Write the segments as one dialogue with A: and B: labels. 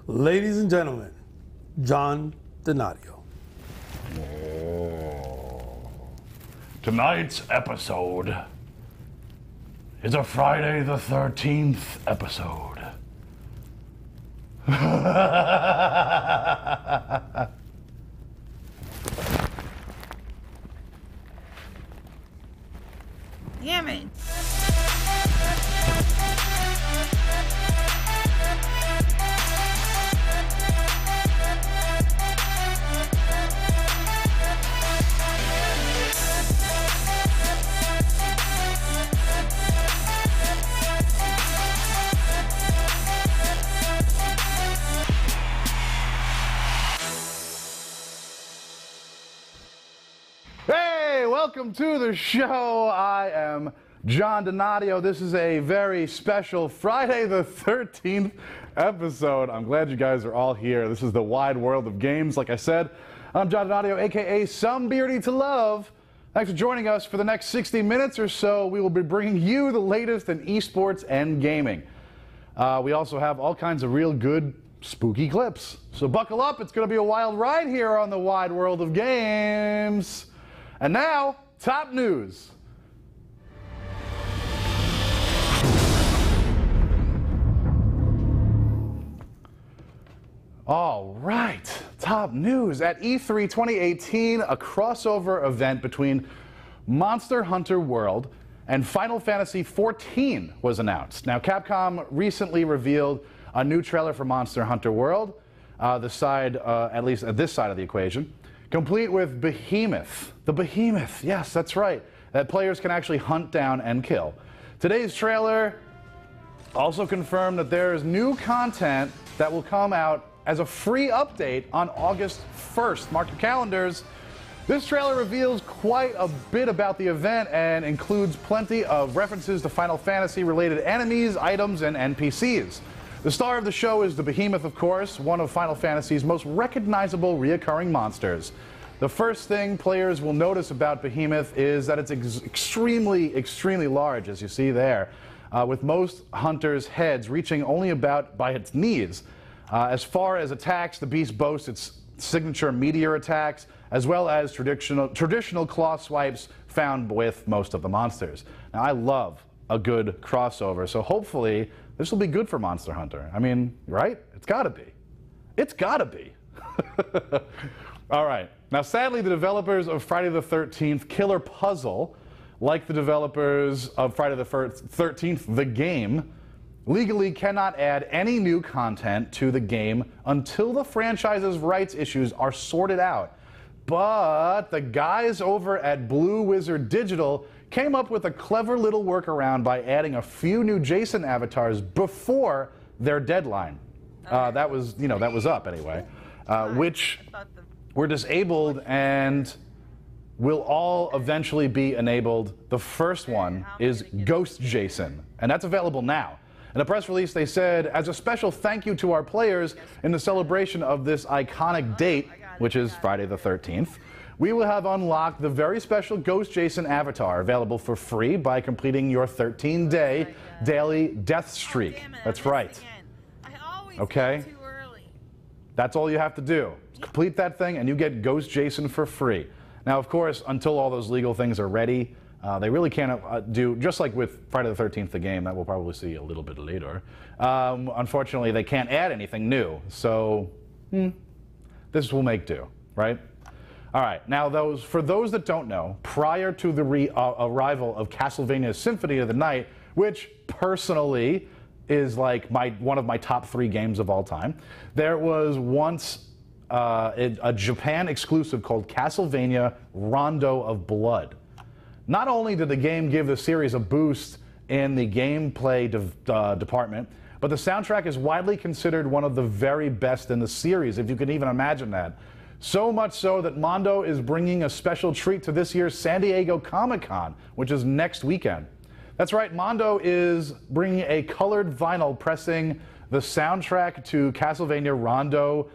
A: Ladies and gentlemen, John Donadio.
B: Tonight's episode is a Friday the 13th episode.
C: Damn it.
D: Hey, welcome to the show. I am John Donadio. This is a very special Friday the 13th episode. I'm glad you guys are all here. This is the wide world of games. Like I said, I'm John Donadio, aka Some Beardy to Love. Thanks for joining us. For the next 60 minutes or so, we will be bringing you the latest in esports and gaming. We also have all kinds of real good spooky clips. So buckle up. It's going to be a wild ride here on the wide world of games. And now, top news. All right, top news. At E3 2018, a crossover event between Monster Hunter World and Final Fantasy XIV was announced. Now, Capcom recently revealed a new trailer for Monster Hunter World, at least at this side of the equation, complete with Behemoth. The Behemoth, yes, that's right, that players can actually hunt down and kill. Today's trailer also confirmed that there is new content that will come out as a free update on August 1st. Mark your calendars. This trailer reveals quite a bit about the event and includes plenty of references to Final Fantasy related enemies, items, and NPCs. The star of the show is the Behemoth, of course, one of Final Fantasy's most recognizable reoccurring monsters. The first thing players will notice about Behemoth is that it's extremely large, as you see there, with most hunters' heads reaching only about by its knees. As far as attacks, the beast boasts its signature meteor attacks, as well as traditional claw swipes found with most of the monsters. Now, I love a good crossover, so hopefully this will be good for Monster Hunter. I mean, right? It's gotta be. It's gotta be. All right. Now, sadly, the developers of Friday the 13th Killer Puzzle, like the developers of Friday the 13th The Game, legally cannot add any new content to the game until the franchise's rights issues are sorted out. But the guys over at Blue Wizard Digital came up with a clever little workaround by adding a few new Jason avatars before their deadline. That was up anyway, which were disabled and will all eventually be enabled. The first one is Ghost Jason, and that's available now. In a press release, they said, as a special thank you to our players in the celebration of this iconic date, which is Friday the 13th, we will have unlocked the very special Ghost Jason avatar, available for free by completing your 13-day daily death streak. That's right. Okay? That's all you have to do. Complete that thing and you get Ghost Jason for free. Now, of course, until all those legal things are ready, they really can't do, just like with Friday the 13th, the game, that we'll probably see a little bit later. Unfortunately, they can't add anything new. So, this will make do, right? All right, now for those that don't know, prior to the arrival of Castlevania Symphony of the Night, which personally is like one of my top 3 games of all time, there was once a Japan exclusive called Castlevania Rondo of Blood. Not only did the game give the series a boost in the gameplay department, but the soundtrack is widely considered one of the very best in the series, if you can even imagine that. So much so that Mondo is bringing a special treat to this year's San Diego Comic-Con, which is next weekend. That's right, Mondo is bringing a colored vinyl pressing the soundtrack to Castlevania Rondo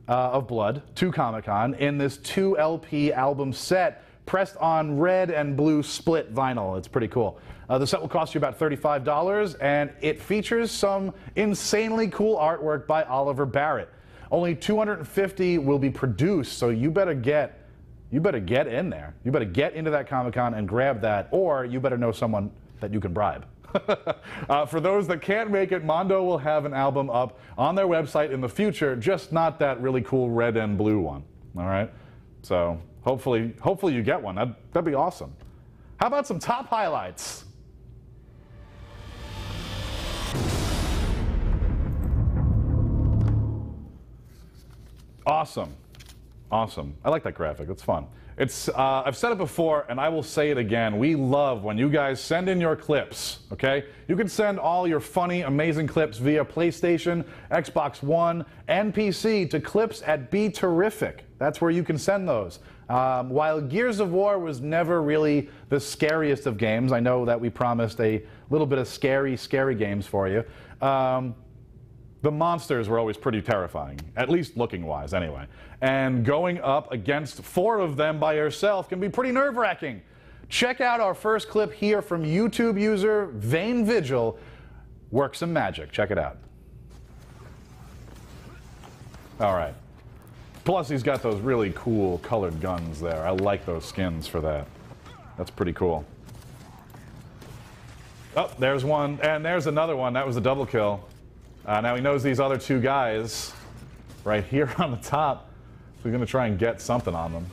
D: of Blood to Comic-Con in this 2 LP album set pressed on red and blue split vinyl. It's pretty cool. The set will cost you about $35, and it features some insanely cool artwork by Oliver Barrett. Only 250 will be produced, so you better get in there. You better get into that Comic-Con and grab that, or you better know someone that you can bribe. For those that can't make it, Mondo will have an album up on their website in the future, just not that really cool red and blue one. All right? So hopefully you get one. That'd be awesome. How about some top highlights? Awesome. Awesome. I like that graphic. It's fun. It's I've said it before, and I will say it again. We love when you guys send in your clips, okay? You can send all your funny, amazing clips via PlayStation, Xbox One, and PC to clips@BeTerrific. That's where you can send those. While Gears of War was never really the scariest of games, I know that we promised a little bit of scary games for you. The monsters were always pretty terrifying, at least looking-wise anyway. And going up against 4 of them by yourself can be pretty nerve-wracking. Check out our first clip here from YouTube user Vain Vigil. Work some magic. Check it out. All right. Plus, he's got those really cool colored guns there. I like those skins for that. That's pretty cool. Oh, there's one, and there's another one. That was a double kill. Now he knows these other 2 guys right here on the top. So he's going to try and get something on them.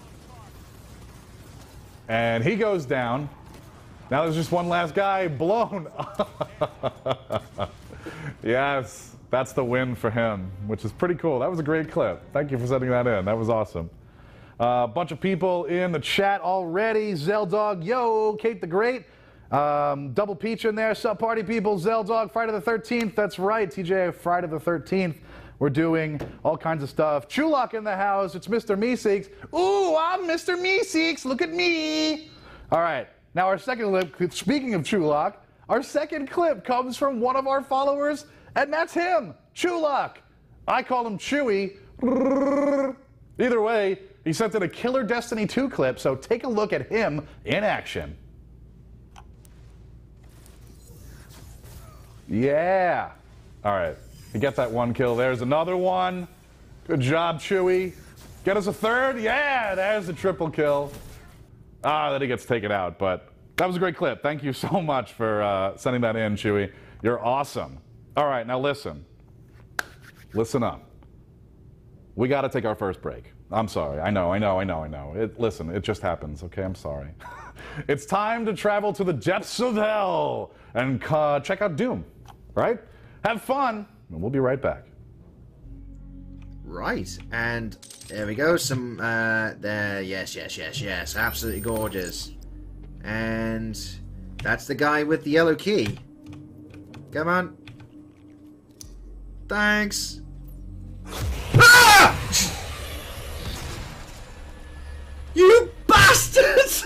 D: And he goes down. Now there's just one last guy blown. Yes, that's the win for him, which is pretty cool. That was a great clip. Thank you for sending that in. That was awesome. A bunch of people in the chat already. Zeldog, yo, Kate the Great. Double Peach in there, sup party people, Zeldog, Friday the 13th, that's right, TJ, Friday the 13th, we're doing all kinds of stuff. Chulak in the house, it's Mr. Meeseeks. Ooh, I'm Mr. Meeseeks, look at me. All right, now our second clip, speaking of Chulak, our second clip comes from one of our followers, and that's him, Chulak. I call him Chewy. Either way, he sent in a killer Destiny 2 clip, so take a look at him in action. Yeah. All right. You get that 1 kill. There's another one. Good job, Chewy. Get us a 3rd. Yeah, there's a triple kill. Then he gets taken out. But that was a great clip. Thank you so much for sending that in, Chewy. You're awesome. All right, now listen. Listen up. We got to take our first break. I'm sorry. I know. Listen, it just happens, okay? I'm sorry. It's time to travel to the depths of hell and check out Doom, right? Have fun, and we'll be right back.
C: Right, and there we go. Some, there, yes. Absolutely gorgeous. And that's the guy with the yellow key. Come on. Thanks. Ah! You bastards!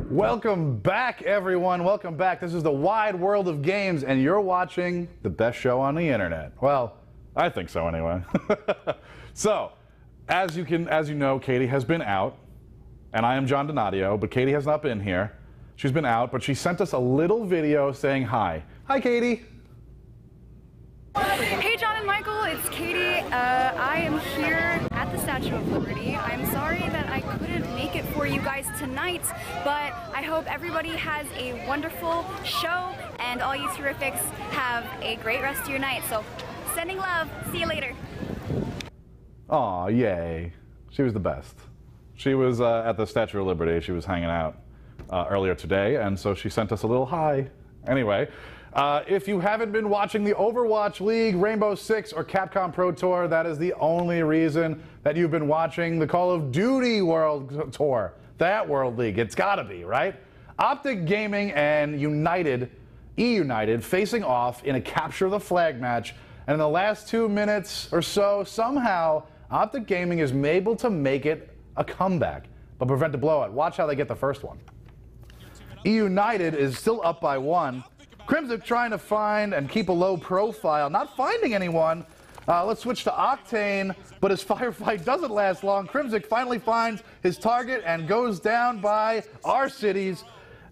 D: Welcome back, everyone. Welcome back. This is the wide world of games, and you're watching the best show on the internet. Well, I think so anyway. So, as you know, Katie has been out, and I am John Donadio, but Katie has not been here. She's been out, but she sent us a little video saying hi. Hi, Katie.
E: Hey John and Michael, it's Katie. I am here at the Statue of Liberty. I'm sorry that I couldn't make it for you guys tonight, but I hope everybody has a wonderful show and all you terrifics have a great rest of your night. So sending love. See you later.
D: Aw, yay. She was the best. She was at the Statue of Liberty. She was hanging out earlier today, and so she sent us a little hi. Anyway, if you haven't been watching the Overwatch League, Rainbow Six, or Capcom Pro Tour, that is the only reason that you've been watching the Call of Duty World Tour. That World League. It's gotta be, right? Optic Gaming and E-United facing off in a capture the flag match, and in the last 2 minutes or so, somehow, Optic Gaming is able to make it a comeback, but prevent a blowout. Watch how they get the first one. E-United is still up by 1. Crimson trying to find and keep a low profile, not finding anyone. Let's switch to Octane, but his firefight doesn't last long. Crimson finally finds his target and goes down by our cities.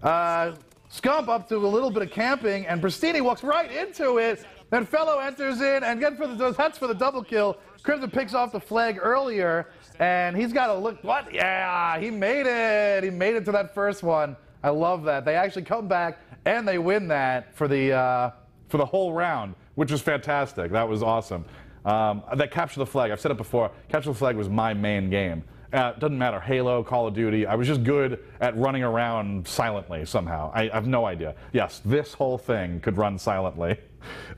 D: Scump up to a little bit of camping, and Pristini walks right into it. Then Fellow enters in, and that's for the double kill. Crimson picks off the flag earlier, and he's got to look. What? Yeah, he made it. He made it to that first one. I love that. They actually come back and they win that for the whole round, which was fantastic. That was awesome. That capture the flag. I've said it before. Capture the flag was my main game. Doesn't matter, Halo, Call of Duty. I was just good at running around silently somehow. I have no idea. Yes, this whole thing could run silently.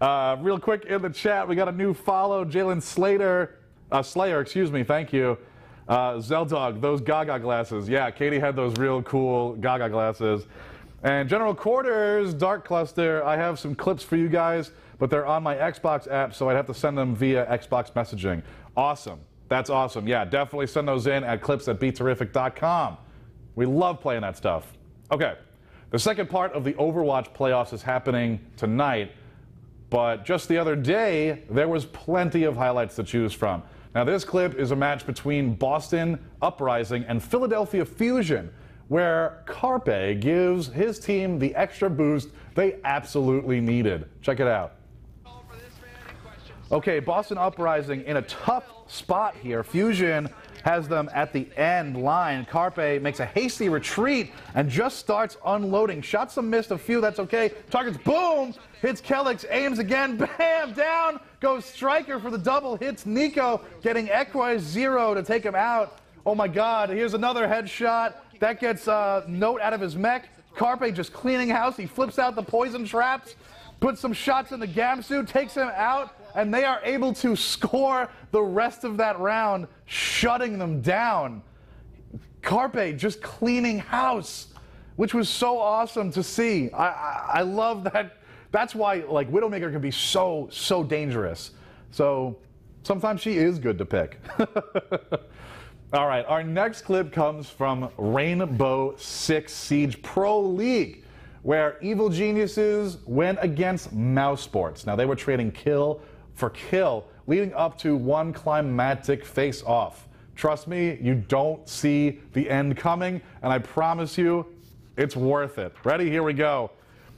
D: Real quick in the chat, we got a new follow, Jalen Slayer, excuse me, thank you. Zeldog, those Gaga glasses. Yeah, Katie had those real cool Gaga glasses. And General Quarters, Dark Cluster, I have some clips for you guys, but they're on my Xbox app, so I'd have to send them via Xbox messaging. Awesome. That's awesome. Yeah, definitely send those in at clips@beterrific.com. We love playing that stuff. Okay, the second part of the Overwatch playoffs is happening tonight, but just the other day, there was plenty of highlights to choose from. Now, this clip is a match between Boston Uprising and Philadelphia Fusion, where Carpe gives his team the extra boost they absolutely needed. Check it out. Okay, Boston Uprising in a tough spot here. Fusion has them at the end line. Carpe makes a hasty retreat and just starts unloading. Shots some missed, a few, that's okay. Targets, boom! Hits Kelix, aims again, bam! Down goes Striker for the double, hits Nico, getting Equise 0 to take him out. Oh my god, here's another headshot. That gets Note out of his mech. Carpe just cleaning house. He flips out the poison traps, puts some shots in the Gamsu, takes him out, and they are able to score the rest of that round, shutting them down. Carpe just cleaning house, which was so awesome to see. I love that. That's why, like, Widowmaker can be so dangerous. So sometimes she is good to pick. All right, our next clip comes from Rainbow Six Siege Pro League, where Evil Geniuses went against Mousesports. Now, they were trading kill for kill, leading up to one climactic face-off. Trust me, you don't see the end coming, and I promise you, it's worth it. Ready? Here we go.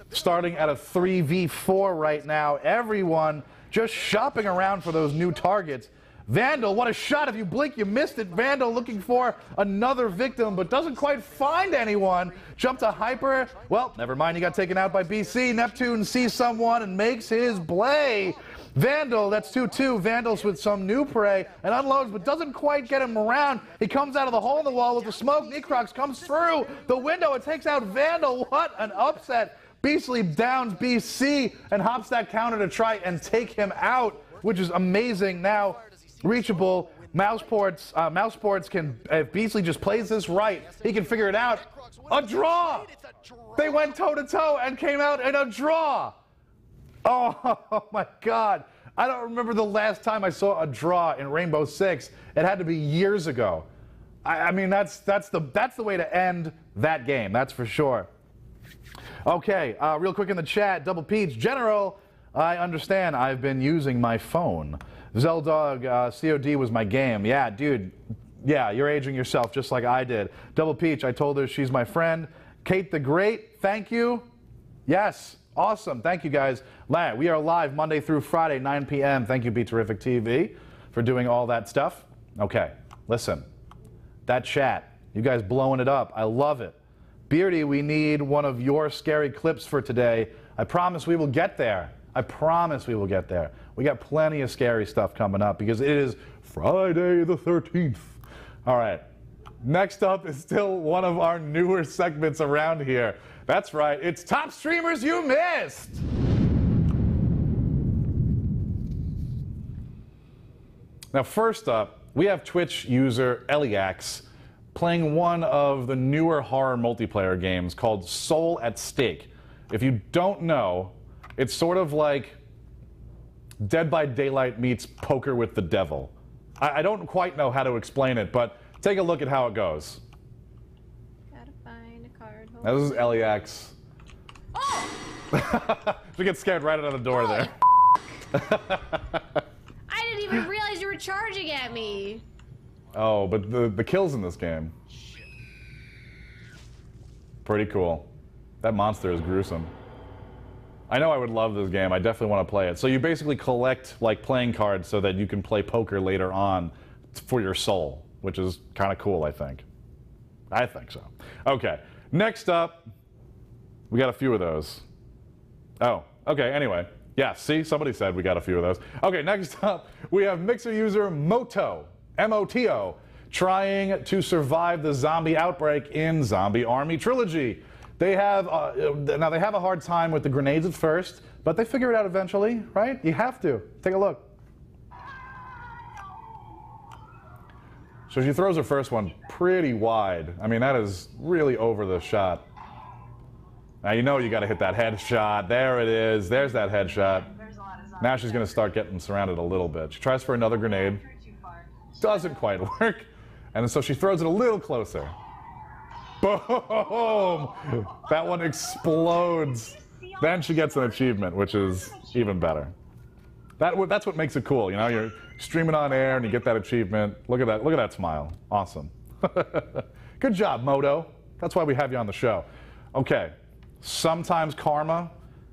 D: Starting at a 3v4 right now. Everyone just shopping around for those new targets. Vandal, what a shot. If you blink, you missed it. Vandal looking for another victim, but doesn't quite find anyone. Jump to Hyper. Well, never mind. He got taken out by BC. Neptune sees someone and makes his play. Vandal, that's 2-2. Vandals with some new prey and unloads, but doesn't quite get him around. He comes out of the hole in the wall with the smoke. Necrox comes through the window and takes out Vandal. What an upset. Beastly downs BC and hops that counter to try and take him out, which is amazing. Now, reachable. Mousesports can, if Beastly just plays this right, he can figure it out. A draw! They went toe-to-toe and came out in a draw. Oh my god. I don't remember the last time I saw a draw in Rainbow Six. It had to be years ago. I mean, that's the way to end that game, that's for sure. Okay, real quick in the chat, Double Peach. General, I understand I've been using my phone. Zeldog, COD was my game. Yeah, dude. Yeah, you're aging yourself just like I did. Double Peach, I told her she's my friend. Kate the Great, thank you. Yes, awesome. Thank you, guys. We are live Monday through Friday, 9 p.m. Thank you, Be Terrific TV, for doing all that stuff. Okay, listen. That chat You guys blowing it up. I love it. Beardy, we need one of your scary clips for today. I promise we will get there. I promise we will get there. We got plenty of scary stuff coming up because it is Friday the 13th. All right. Next up is still one of our newer segments around here. That's right. It's Top Streamers You Missed. Now, first up, we have Twitch user Eliax playing one of the newer horror multiplayer games called Soul at Stake. If you don't know, it's sort of like Dead by Daylight meets Poker with the Devil. I don't quite know how to explain it, but take a look at how it goes.
F: Gotta find a card holder.
D: Now, this is Eliax.
F: Oh!
D: She gets scared right out of the door there.
F: I didn't even realize you were charging at me.
D: Oh, but the kills in this game. Pretty cool. That monster is gruesome. I know I would love this game. I definitely want to play it. So you basically collect like playing cards so that you can play poker later on for your soul, which is kind of cool, I think. I think so. Okay, next up, we got a few of those. Oh, okay, anyway. Yeah, see, somebody said we got a few of those. Okay, next up, we have Mixer user Moto, M-O-T-O, trying to survive the zombie outbreak in Zombie Army Trilogy. They have, now they have a hard time with the grenades at first, but they figure it out eventually, right? You have to. Take a look. So she throws her first one pretty wide. I mean, that is really over the shot. Now you know you got to hit that headshot. There it is. There's that headshot. Now she's going to start getting surrounded a little bit. She tries for another grenade. Doesn't quite work. And so she throws it a little closer. Boom! That one explodes. Then she gets an achievement, which is even better. That's what makes it cool, you know? You're streaming on air and you get that achievement. Look at that. Look at that smile. Awesome. Good job, Moto. That's why we have you on the show. Okay. Sometimes karma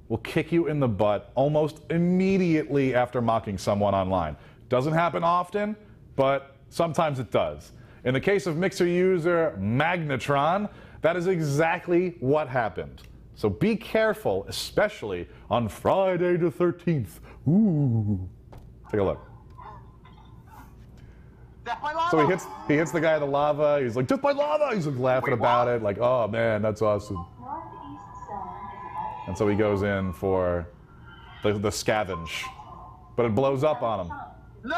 D: will kick you in the butt almost immediately after mocking someone online. Doesn't happen often, but sometimes it does. In the case of Mixer user Magnetron, that is exactly what happened. So be careful, especially on Friday the 13th. Ooh. Take a look. So he hits the guy in the lava. He's like, just by lava. He's like laughing about it, like, oh man, that's awesome. And so he goes in for the scavenge, but it blows up on him.
G: No!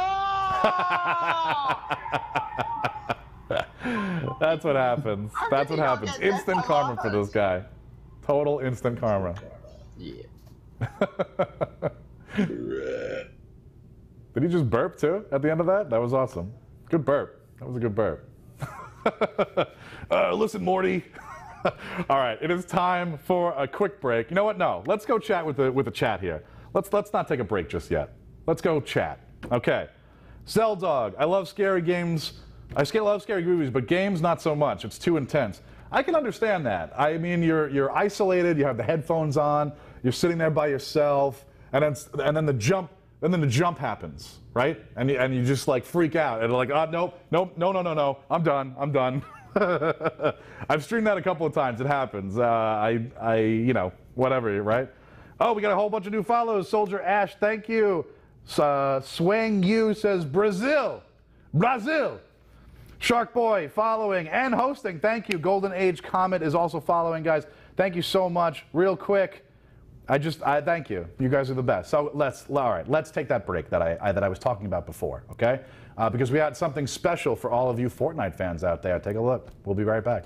D: That's what happens. That's what happens. Instant karma for this guy. Total instant karma.
C: Yeah.
D: Did he just burp too at the end of that? That was awesome. Good burp. That was a good burp. Listen, Morty. All right, it is time for a quick break. You know what? No, let's go chat with the chat here. Let's not take a break just yet. Let's go chat. Okay. Zeldog, I love scary games. I love scary movies, but games not so much. It's too intense. I can understand that. I mean, you're isolated. You have the headphones on. You're sitting there by yourself, and then the jump happens, right? And you just like freak out and like, oh no, I'm done. I've streamed that a couple of times. It happens. You know, whatever, right? Oh, we got a whole bunch of new follows. Soldier Ash, thank you. Swang Yu says Brazil. Shark Boy following and hosting. Thank you. Golden Age Comet is also following, guys. Thank you so much. Real quick, I thank you. You guys are the best. So let's take that break that I was talking about before, okay? Because we had something special for all of you Fortnite fans out there. Take a look. We'll be right back.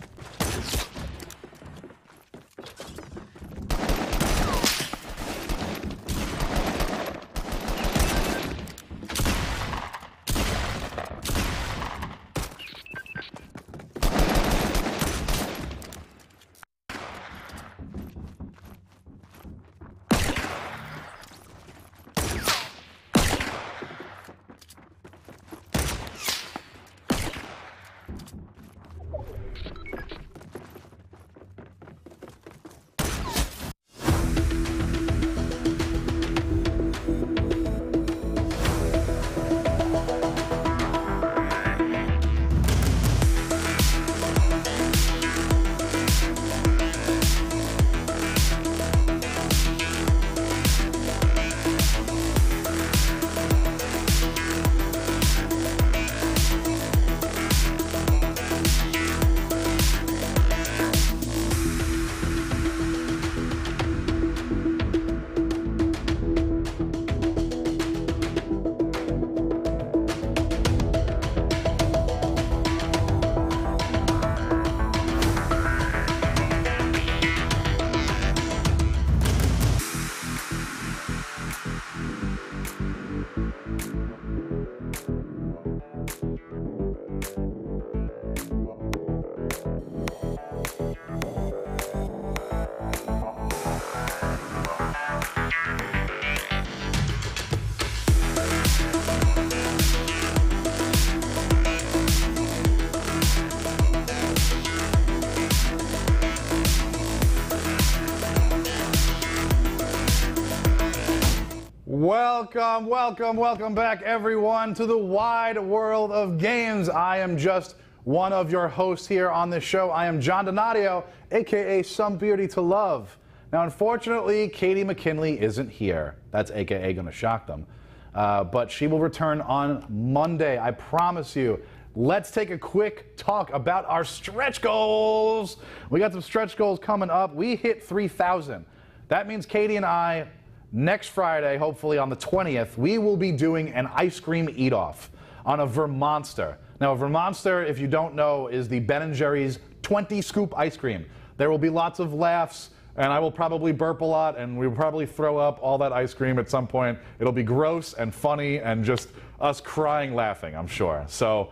D: Welcome back, everyone, to the wide world of games. I am just one of your hosts here on this show. I am John Donadio, aka Some Beauty to Love. Now, unfortunately, Katie McKinley isn't here. That's aka gonna shock them. But she will return on Monday, I promise you. Let's take a quick talk about our stretch goals. We got some stretch goals coming up. We hit 3,000. That means Katie and I, next Friday, hopefully on the 20th, we will be doing an ice cream eat-off on a Vermonster. Now, a Vermonster, if you don't know, is the Ben & Jerry's 20-scoop ice cream. There will be lots of laughs, and I will probably burp a lot, and we'll probably throw up all that ice cream at some point. It'll be gross and funny and just us crying laughing, I'm sure. So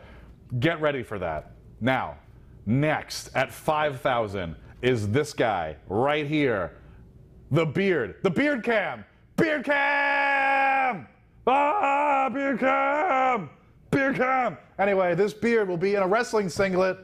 D: get ready for that. Now, next at 5,000 is this guy right here. The beard cam! Beard cam! Ah, beard cam! Beard cam! Anyway, this beard will be in a wrestling singlet.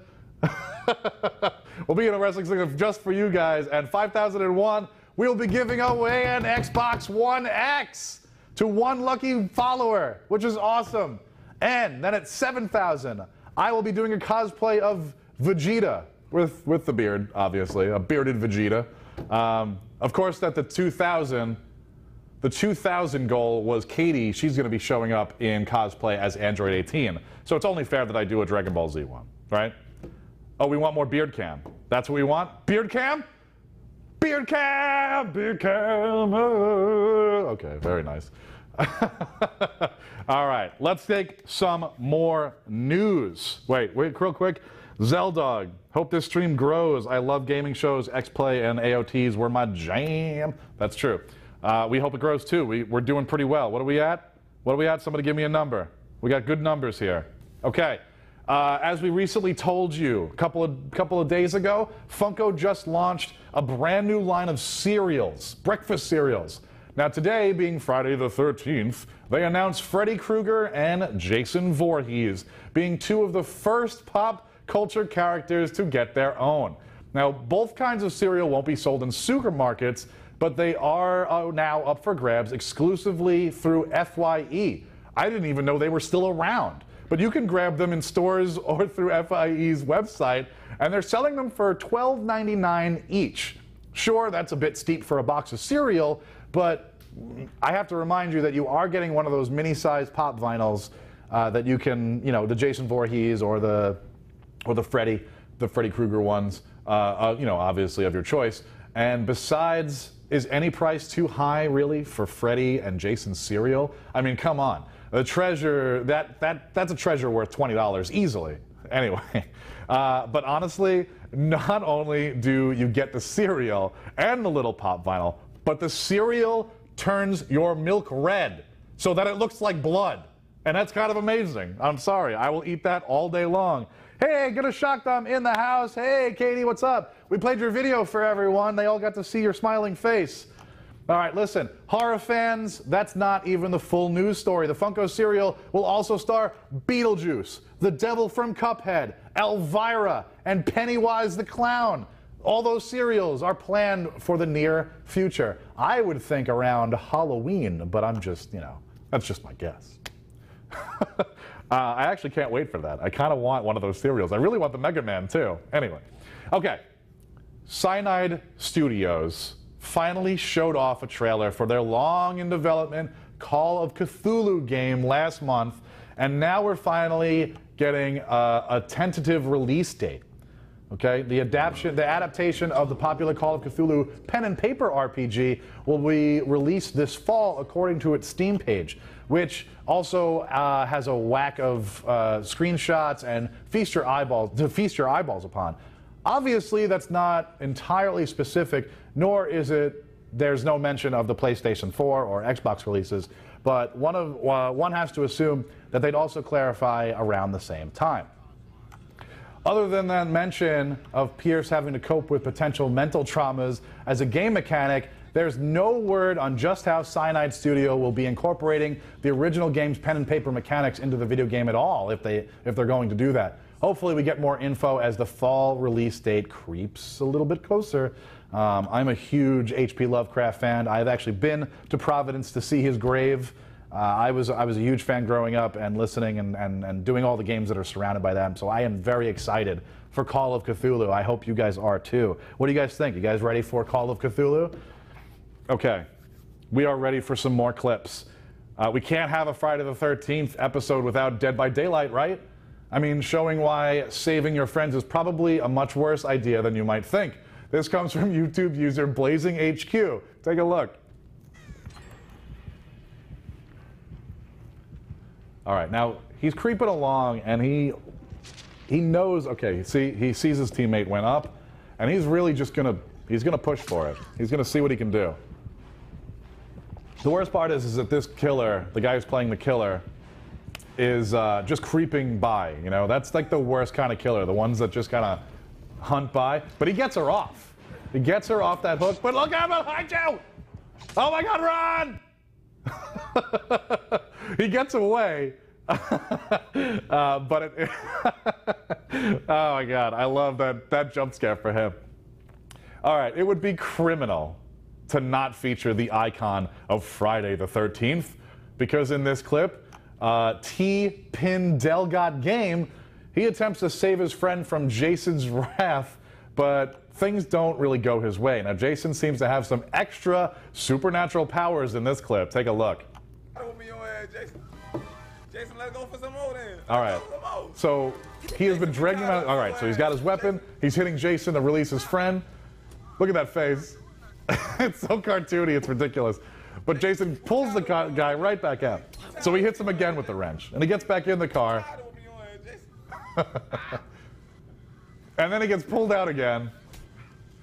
D: We'll be in a wrestling singlet just for you guys. And 5,001, we'll be giving away an Xbox One X to one lucky follower, which is awesome. And then at 7,000, I will be doing a cosplay of Vegeta with the beard, obviously, a bearded Vegeta. Of course, at the 2,000 goal was Katie. She's going to be showing up in cosplay as Android 18. So it's only fair that I do a Dragon Ball Z one, right? Oh, we want more beard cam. That's what we want? Beard cam? Beard cam! Beard cam! Okay, very nice. All right, let's take some more news. Wait, real quick. Zeldog, hope this stream grows. I love gaming shows. X-Play and AOTs were my jam. That's true. We hope it grows too. We're doing pretty well. What are we at? Somebody give me a number. We got good numbers here. Okay. As we recently told you a couple of days ago, Funko just launched a brand new line of cereals, breakfast cereals. Now today, being Friday the 13th, they announced Freddy Krueger and Jason Voorhees being two of the first pop culture characters to get their own. Now, both kinds of cereal won't be sold in supermarkets, but they are now up for grabs exclusively through FYE. I didn't even know they were still around. But you can grab them in stores or through FYE's website, and they're selling them for $12.99 each. Sure, that's a bit steep for a box of cereal, but I have to remind you that you are getting one of those mini-sized pop vinyls that you can, the Jason Voorhees or the Freddy Krueger ones, obviously of your choice. And besides, is any price too high really for Freddy and Jason cereal? I mean, come on. The treasure, that's a treasure worth $20 easily. Anyway, but honestly, not only do you get the cereal and the little pop vinyl, but the cereal turns your milk red so that it looks like blood. And that's kind of amazing. I'm sorry, I will eat that all day long. Hey, gonna shock them in the house. Hey, Katie, what's up? We played your video for everyone. They all got to see your smiling face. All right, listen, horror fans, that's not even the full news story. The Funko cereal will also star Beetlejuice, the devil from Cuphead, Elvira, and Pennywise the Clown. All those cereals are planned for the near future. I would think around Halloween, but I'm just, that's just my guess. I actually can't wait for that. I kind of want one of those cereals. I really want the Mega Man too. Anyway, okay. Cyanide Studios finally showed off a trailer for their long in development Call of Cthulhu game last month, and now we're finally getting a tentative release date. Okay, the adaptation of the popular Call of Cthulhu pen and paper RPG will be released this fall, according to its Steam page, which also has a whack of screenshots and feast your eyeballs upon. Obviously, that's not entirely specific, nor is it. There's no mention of the PlayStation 4 or Xbox releases, but one has to assume that they'd also clarify around the same time. Other than that mention of Pierce having to cope with potential mental traumas as a game mechanic, there's no word on just how Cyanide Studio will be incorporating the original game's pen and paper mechanics into the video game at all, if they're going to do that. Hopefully we get more info as the fall release date creeps a little bit closer. I'm a huge H.P. Lovecraft fan. I've actually been to Providence to see his grave. I was a huge fan growing up and listening and doing all the games that are surrounded by them. So I am very excited for Call of Cthulhu. I hope you guys are too. What do you guys think? You guys ready for Call of Cthulhu? Okay, we are ready for some more clips. We can't have a Friday the 13th episode without Dead by Daylight, right? I mean, showing why saving your friends is probably a much worse idea than you might think. This comes from YouTube user BlazingHQ. Take a look. All right, now he's creeping along and he knows, okay, see, he sees his teammate went up and he's really just gonna push for it. He's gonna see what he can do. The worst part is that this killer, the guy who's playing the killer, is just creeping by, you know? That's like the worst kind of killer, the ones that just kind of hunt by. But he gets her off. He gets her off that hook, but look out behind you! Oh my God, run! He gets away. But it, oh my God, I love that jump scare for him. All right, it would be criminal to not feature the icon of Friday the 13th, because in this clip, T. Pin Delgot Game, he attempts to save his friend from Jason's wrath, but things don't really go his way. Now, Jason seems to have some extra supernatural powers in this clip. Take a look.
G: Jason, let's go for some more then.
D: All right. So he has been dragging him out. All right, so he's got his weapon. He's hitting Jason to release his friend. Look at that face. It's so cartoony, it's ridiculous. But Jason pulls the guy right back out. So he hits him again with the wrench. And he gets back in the car. And then he gets pulled out again.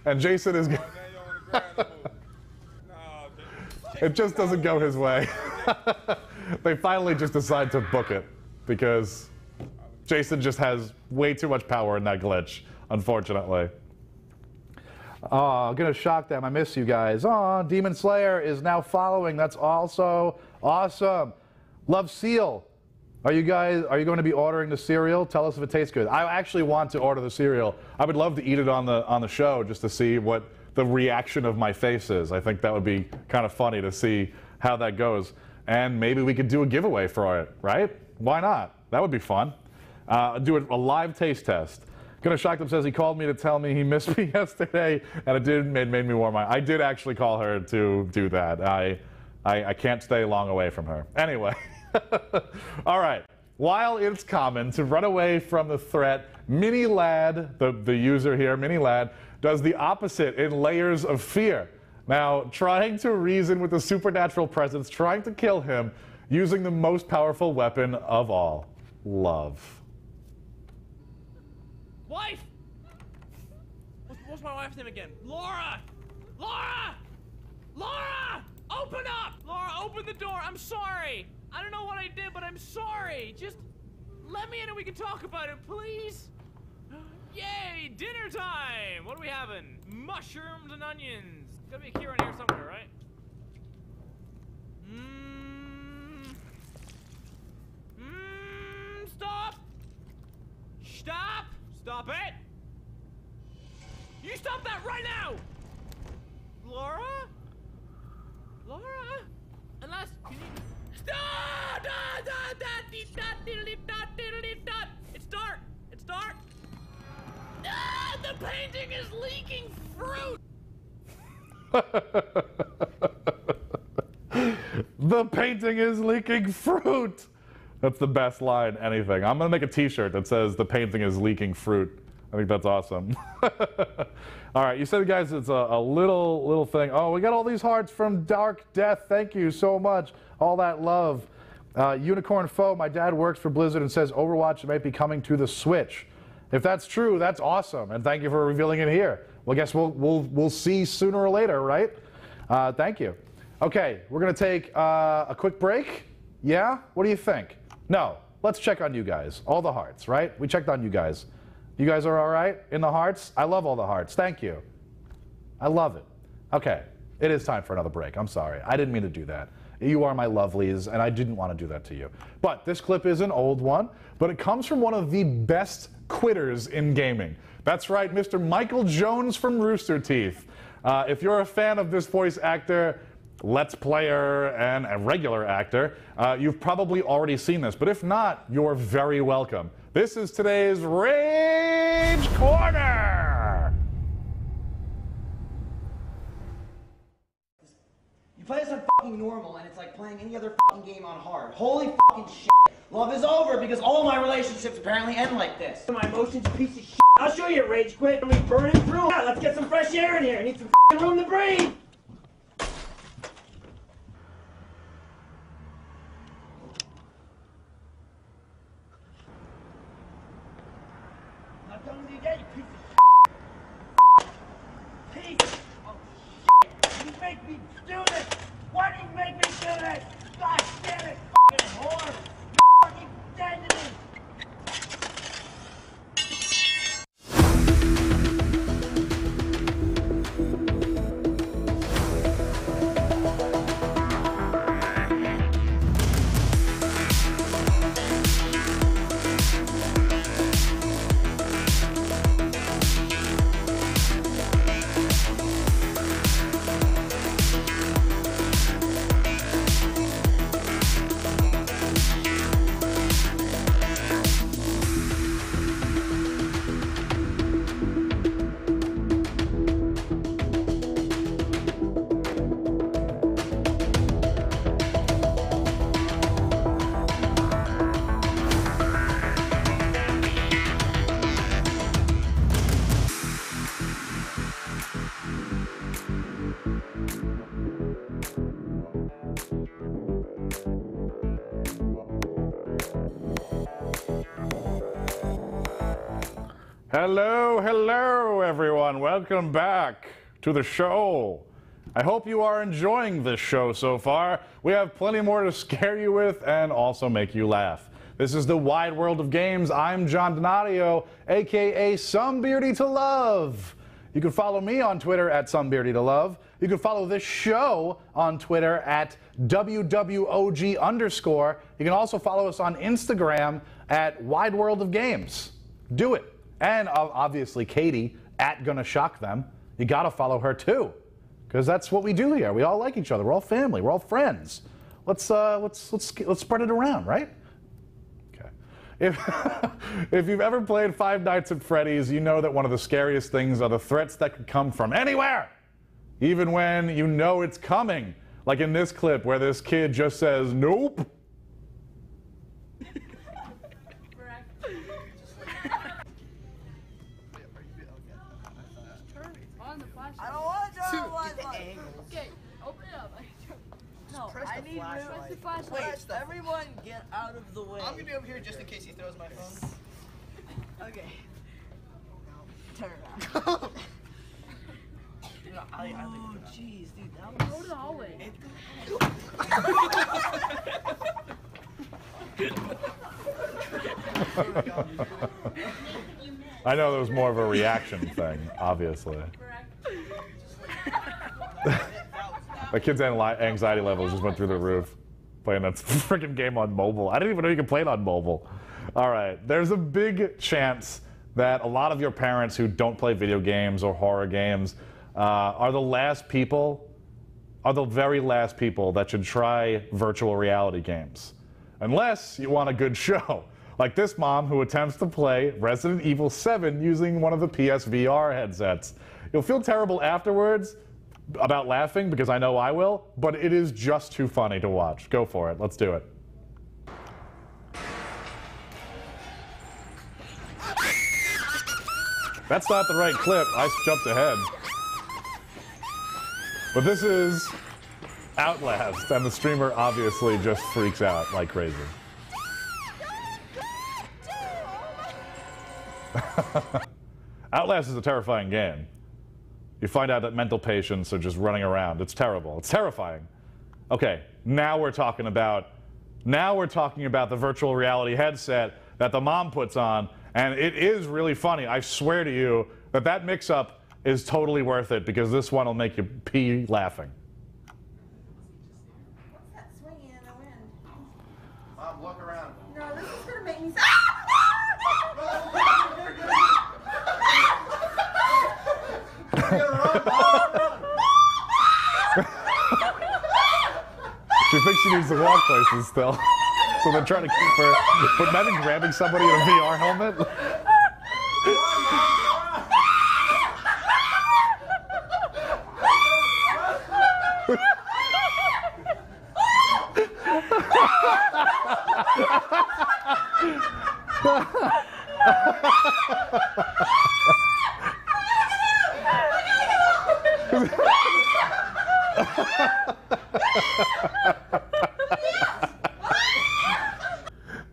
D: And Jason is... It just doesn't go his way. They finally just decide to book it because Jason just has way too much power in that glitch, unfortunately. Oh, I'm gonna shock them. I miss you guys. Oh, Demon Slayer is now following. That's also awesome. Love Seal. Are you going to be ordering the cereal? Tell us if it tastes good. I actually want to order the cereal. I would love to eat it on the show just to see what the reaction of my face is. I think that would be kind of funny to see how that goes. And maybe we could do a giveaway for it, right? Why not? That would be fun. Do a live taste test. Gonna Shock Them says he called me to tell me he missed me yesterday, and it made me warm. I did actually call her to do that. I can't stay long away from her. Anyway, all right. While it's common to run away from the threat, Mini Lad, the user here, Mini Lad, does the opposite in Layers of Fear. Now, trying to reason with the supernatural presence, trying to kill him, using the most powerful weapon of all, love.
G: Wife! What's my wife's name again? Laura! Laura! Laura! Open up! Laura, open the door. I'm sorry. I don't know what I did, but I'm sorry. Just let me in and we can talk about it, please. Yay! Dinner time! What are we having? Mushrooms and onions. There's gotta be a key around here somewhere, right? Stop! Stop! Stop it! You stop that right now! Laura? Laura? Unless, can you... Stop! It's dark! It's dark! Ah, the painting is leaking fruit!
D: The painting is leaking fruit! That's the best line, anything. I'm gonna make a t-shirt that says the painting is leaking fruit. I think that's awesome. All right, you said, guys, it's a little thing. Oh, we got all these hearts from Dark Death. Thank you so much. All that love. Unicorn Foe, my dad works for Blizzard and says Overwatch might be coming to the Switch. If that's true, that's awesome, and thank you for revealing it here. Well, I guess we'll see sooner or later, right? Thank you. Okay, we're gonna take a quick break. Yeah? What do you think? No, let's check on you guys. All the hearts, right? We checked on you guys. You guys are all right in the hearts? I love all the hearts. Thank you. I love it. Okay, it is time for another break. I'm sorry. I didn't mean to do that. You are my lovelies, and I didn't want to do that to you. But this clip is an old one, but it comes from one of the best quitters in gaming. That's right, Mr. Michael Jones from Rooster Teeth. If you're a fan of this voice actor, Let's Player, and a regular actor, you've probably already seen this. But if not, you're very welcome. This is today's Rage Corner!
H: You play this on fucking normal, and it's like playing any other fucking game on hard. Holy fucking shit. Love is over because all my relationships apparently end like this. My emotions, you piece of shit. I'll show you Rage Quit. We burn it through. Yeah, let's get some fresh air in here. I need some fucking room to breathe. Not done with you yet, you piece of shit. Piece of shit. You make me do this. Why do you make me do this? God damn it, fucking whore. You're fucking dead to me.
D: Hello, everyone. Welcome back to the show. I hope you are enjoying this show so far. We have plenty more to scare you with and also make you laugh. This is the wide world of games. I'm John Donadio, aka Some Beardy to Love. You can follow me on Twitter at SomeBeardyToLove. You can follow this show on Twitter at WWOG_. You can also follow us on Instagram at Wide World of Games. Do it. And obviously Katie at Gonna Shock Them. You gotta follow her too, because that's what we do here. We all like each other. We're all family. We're all friends. Let's spread it around, right? Okay. If you've ever played Five Nights at Freddy's, you know that one of the scariest things are the threats that could come from anywhere, even when you know it's coming. Like in this clip where this kid just says, "Nope."
I: I don't want to turn on the flashlight. Okay, open it up. No, I need the flashlight. Wait, everyone get out of the way.
J: I'm gonna be over here just in case he throws my phone.
I: Okay. Turn it on. Oh, jeez, dude, that was... Go to the hallway.
D: I know there was more of a reaction thing, obviously. My kid's anxiety levels just went through the roof playing that freaking game on mobile. I didn't even know you could play it on mobile. All right, there's a big chance that a lot of your parents who don't play video games or horror games are the very last people that should try virtual reality games. Unless you want a good show. Like this mom who attempts to play Resident Evil 7 using one of the PSVR headsets. You'll feel terrible afterwards about laughing, because I know I will, but it is just too funny to watch. Go for it. Let's do it. That's not the right clip. I jumped ahead. But this is Outlast, and the streamer obviously just freaks out like crazy. Outlast is a terrifying game. You find out that mental patients are just running around. It's terrible. It's terrifying. Okay, now we're talking about the virtual reality headset that the mom puts on, and it is really funny. I swear to you that mix-up is totally worth it, because this one will make you pee laughing.
I: What's that swinging in the wind?
J: Mom, look around.
I: No, this is gonna make me...
J: Run, Mom, run.
D: She thinks she needs to walk places still. So they're trying to keep her. But imagine grabbing somebody in a VR helmet.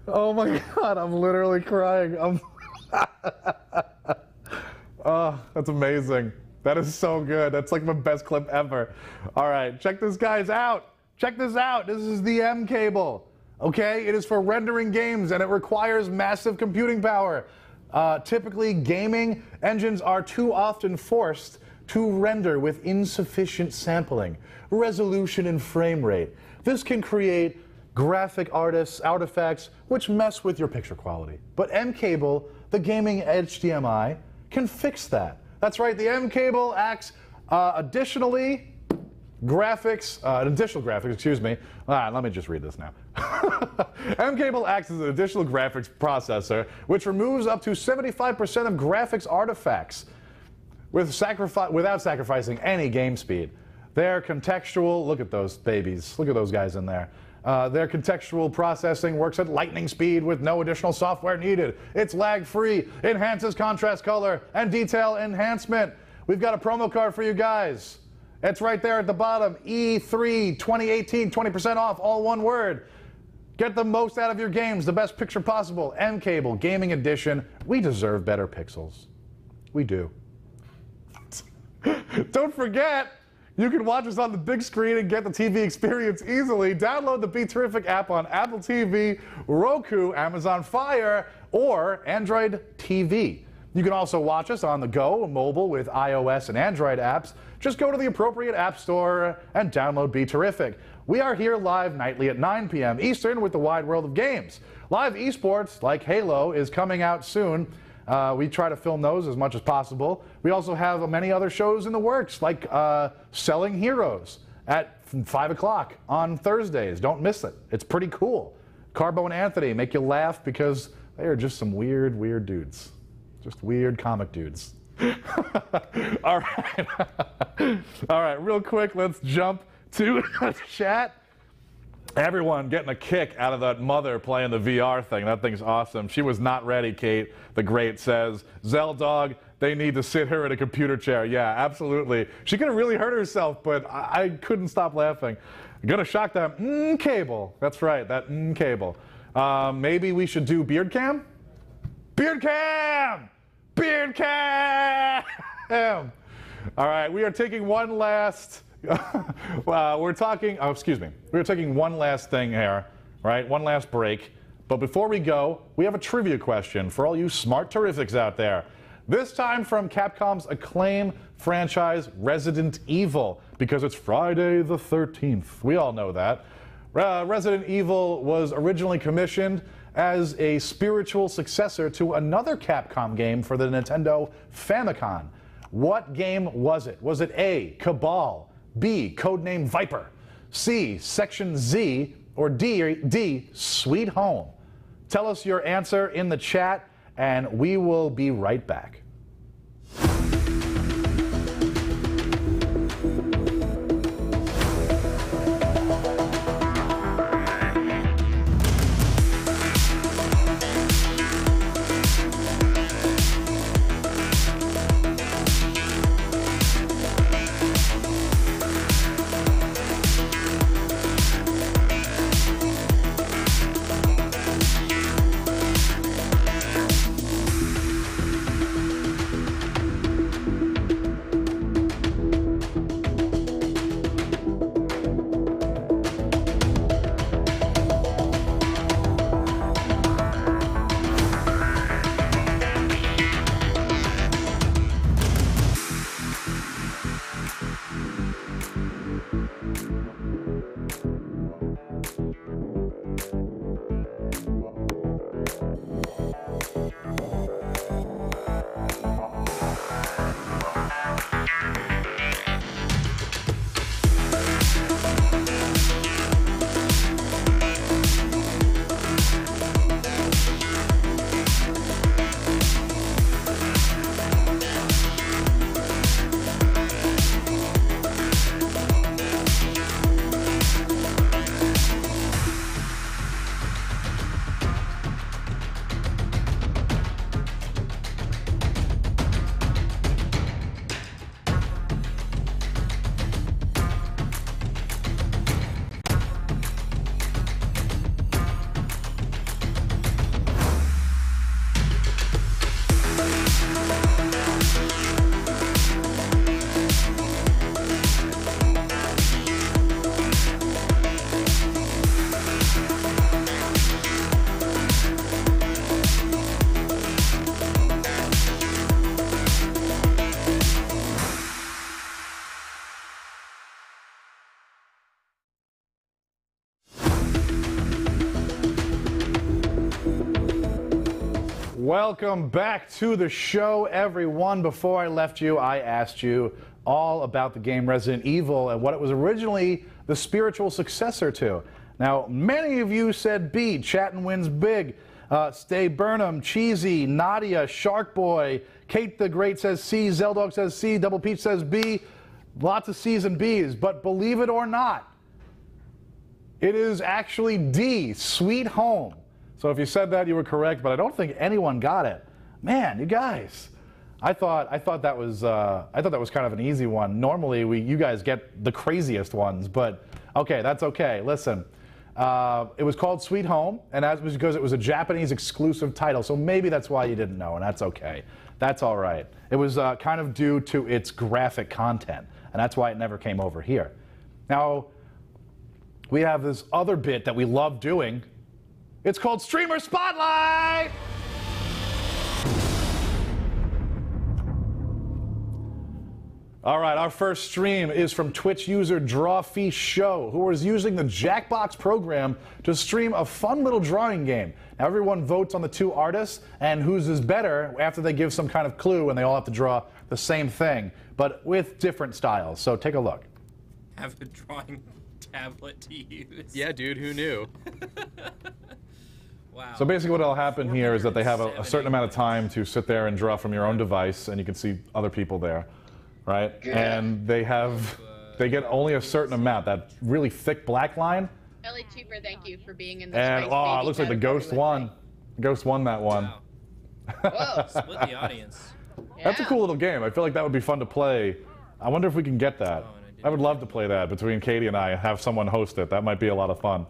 D: Oh my God, I'm literally crying. Oh, that's amazing. That is so good. That's like my best clip ever. All right, check this guys out. Check this out. This is the M cable. Okay, it is for rendering games and it requires massive computing power. Typically, gaming engines are too often forced to render with insufficient sampling, resolution, and frame rate. This can create graphic artifacts which mess with your picture quality. But M cable, the gaming HDMI, can fix that. That's right, the M cable acts additional graphics, excuse me. Let me just read this now. M cable acts as an additional graphics processor, which removes up to 75% of graphics artifacts without sacrificing any game speed. Their contextual, look at those babies, look at those guys in there. Their contextual processing works at lightning speed with no additional software needed. It's lag-free, enhances contrast color, and detail enhancement. We've got a promo code for you guys. It's right there at the bottom. E3 2018, 20% off, all one word. Get the most out of your games, the best picture possible. M Cable Gaming Edition. We deserve better pixels. We do. Don't forget, you can watch us on the big screen and get the TV experience easily. Download the Be Terrific app on Apple TV, Roku, Amazon Fire, or Android TV. You can also watch us on the go, mobile with iOS and Android apps. Just go to the appropriate app store and download Be Terrific. We are here live nightly at 9 p.m. Eastern with the wide world of games. Live esports like Halo is coming out soon. We try to film those as much as possible. We also have many other shows in the works, like Selling Heroes at 5 o'clock on Thursdays. Don't miss it. It's pretty cool. Carbo and Anthony make you laugh because they are just some weird, weird dudes. Just weird comic dudes. All right. All right, real quick, let's jump to chat. Everyone getting a kick out of that mother playing the VR thing. That thing's awesome. She was not ready, Kate the Great says. Zeldog, they need to sit her in a computer chair. Yeah, absolutely. She could have really hurt herself, but I couldn't stop laughing. Gonna shock that cable. That's right, that cable. Maybe we should do beard cam? Beard cam! Beard cam! All right, we are taking one last... we're taking one last thing here, right? One last break. But before we go, we have a trivia question for all you smart terrifics out there. This time from Capcom's acclaimed franchise, Resident Evil, because it's Friday the 13th. We all know that. Resident Evil was originally commissioned as a spiritual successor to another Capcom game for the Nintendo Famicom. What game was it? Was it A, Cabal, B, Codename Viper, C, Section Z, or D, Sweet Home? Tell us your answer in the chat, and we will be right back. Welcome back to the show, everyone. Before I left you, I asked you all about the game Resident Evil and what it was originally the spiritual successor to. Now, many of you said B, Chattin' Wins Big, Stay Burnham, Cheesy, Nadia, Shark Boy, Kate the Great says C, Zeldog says C, Double Peach says B, lots of C's and B's, but believe it or not, it is actually D, Sweet Home. So if you said that, you were correct, but I don't think anyone got it. Man, you guys, I thought that was kind of an easy one. Normally, you guys get the craziest ones, but okay, that's okay. Listen, it was called Sweet Home, and that was because it was a Japanese exclusive title. So maybe that's why you didn't know, and that's okay. That's all right. It was kind of due to its graphic content, and that's why it never came over here. Now, we have this other bit that we love doing. It's called Streamer Spotlight! All right, our first stream is from Twitch user Drawfee Show, who is using the Jackbox program to stream a fun little drawing game. Now, everyone votes on the two artists and whose is better after they give some kind of clue, and they all have to draw the same thing, but with different styles. So take a look.
K: Have a drawing tablet to use.
L: Yeah, dude, who knew?
K: Wow.
D: So basically what will happen here is that they have a certain amount of time to sit there and draw from your own device, and you can see other people there, right?
K: Yeah.
D: And they get only a certain amount, that really thick black line.
M: Ellie Cheaper, thank you for being in the
D: And oh, it looks like the Ghost won. Ghost won that one.
K: Whoa, split the audience.
D: That's a cool little game. I feel like that would be fun to play. I wonder if we can get that. I would love to play that between Katie and I and have someone host it. That might be a lot of fun.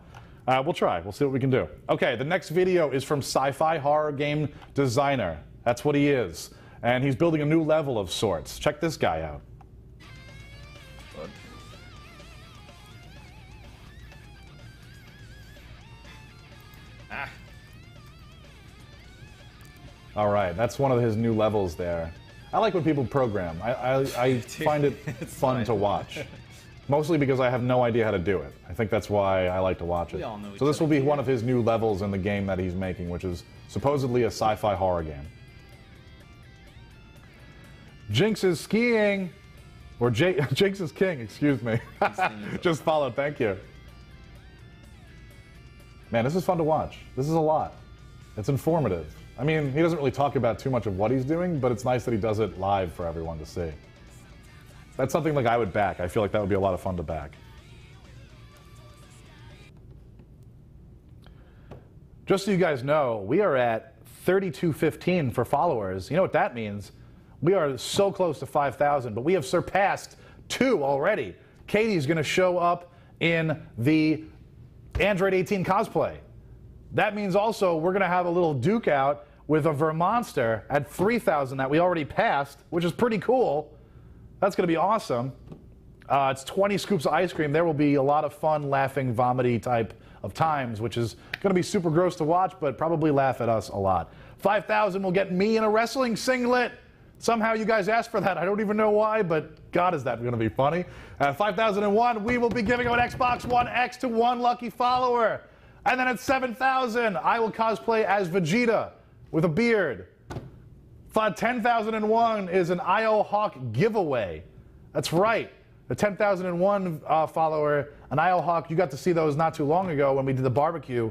D: We'll try. We'll see what we can do. Okay, the next video is from Sci-Fi Horror Game Designer. That's what he is. And he's building a new level of sorts. Check this guy out. All right, that's one of his new levels there. I like when people program. I find it fun to watch. Mostly because I have no idea how to do it. I think that's why I like to watch it. So this will be one of his new levels in the game that he's making, which is supposedly a sci-fi horror game. Jinx is skiing, or Jinx is king, excuse me. Just followed, thank you. Man, this is fun to watch. This is a lot. It's informative. I mean, he doesn't really talk about too much of what he's doing, but it's nice that he does it live for everyone to see. That's something like I would back. I feel like that would be a lot of fun to back. Just so you guys know, we are at 3215 for followers. You know what that means? We are so close to 5,000, but we have surpassed 2 already. Katie's going to show up in the Android 18 cosplay. That means also we're going to have a little duke out with a Vermonster at 3,000 that we already passed, which is pretty cool. That's going to be awesome. It's 20 scoops of ice cream. There will be a lot of fun, laughing, vomity type of times, which is going to be super gross to watch, but probably laugh at us a lot. 5,000 will get me in a wrestling singlet. Somehow you guys asked for that. I don't even know why, but God, is that going to be funny. 5,001, we will be giving out Xbox One X to one lucky follower. And then at 7,000, I will cosplay as Vegeta with a beard. 10,001 is an IO Hawk giveaway. That's right. The 10,001 follower, an IO Hawk, you got to see those not too long ago when we did the barbecue.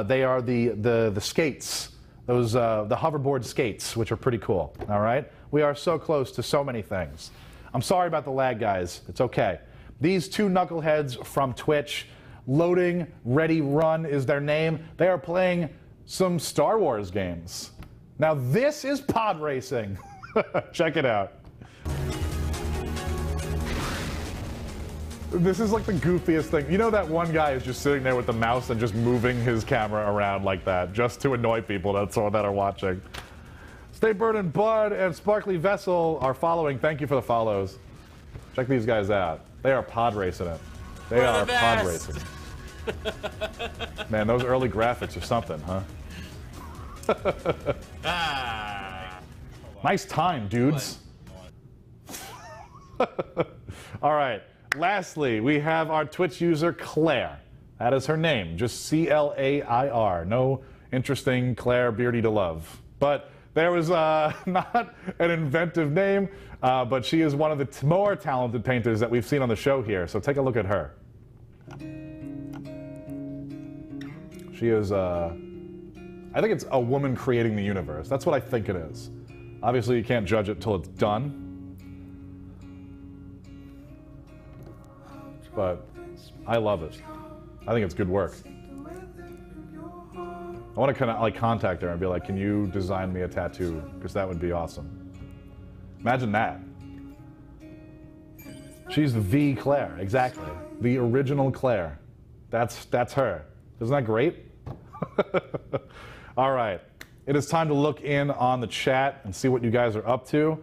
D: They are the skates, those the hoverboard skates, which are pretty cool. All right? We are so close to so many things. I'm sorry about the lag, guys. It's okay. These two knuckleheads from Twitch, Loading Ready Run is their name. They are playing some Star Wars games. Now this is pod racing. Check it out. This is like the goofiest thing. You know that one guy is just sitting there with the mouse and just moving his camera around like that, just to annoy people that are watching. Stay Bird and Bud and Sparkly Vessel are following. Thank you for the follows. Check these guys out. They are pod racing it. They are pod racing. Man, those early graphics are something, huh? Nice time, dudes. All right. Lastly, we have our Twitch user, Claire. That is her name, just C-L-A-I-R. No interesting Claire Beardy to love. But there was not an inventive name, but she is one of the more talented painters that we've seen on the show here. So take a look at her. She is, I think it's a woman creating the universe. That's what I think it is. Obviously, you can't judge it till it's done. But I love it. I think it's good work. I want to kind of like contact her and be like, can you design me a tattoo? Because that would be awesome. Imagine that. She's the Claire, exactly. The original Claire. That's her. Isn't that great? All right. It is time to look in on the chat and see what you guys are up to.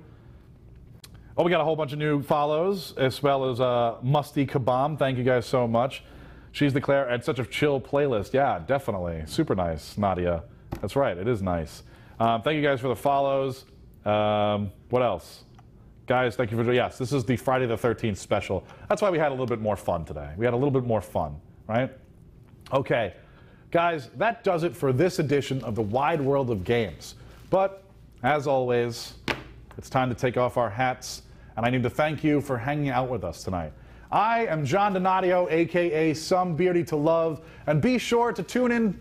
D: Oh, we got a whole bunch of new follows, as well as Musty Kabam. Thank you guys so much. She's the Claire, and such a chill playlist. Yeah, definitely. Super nice, Nadia. That's right, it is nice. Thank you guys for the follows. What else? Guys, thank you for, yes, this is the Friday the 13th special. That's why we had a little bit more fun today. We had a little bit more fun, right? Okay, guys, that does it for this edition of the Wide World of Games. But, as always, it's time to take off our hats, and I need to thank you for hanging out with us tonight. I am John Donadio, a.k.a. Some Beardy to Love, and be sure to tune in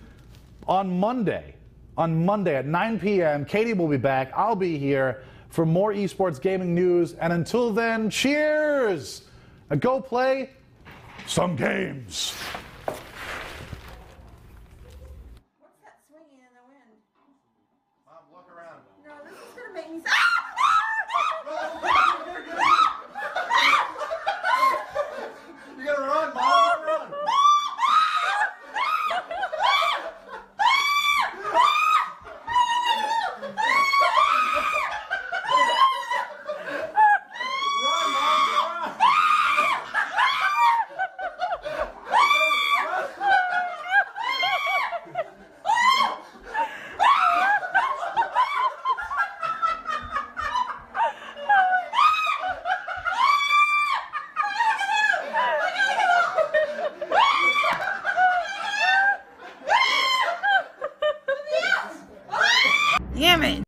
D: on Monday. On Monday at 9 p.m., Katie will be back. I'll be here for more esports gaming news, and until then, cheers! And go play some games.
I: What's that swinging in the wind?
J: Mom, look around.
I: No, this is gonna make me.
J: You gotta run, Mom. Run.
I: Damn it!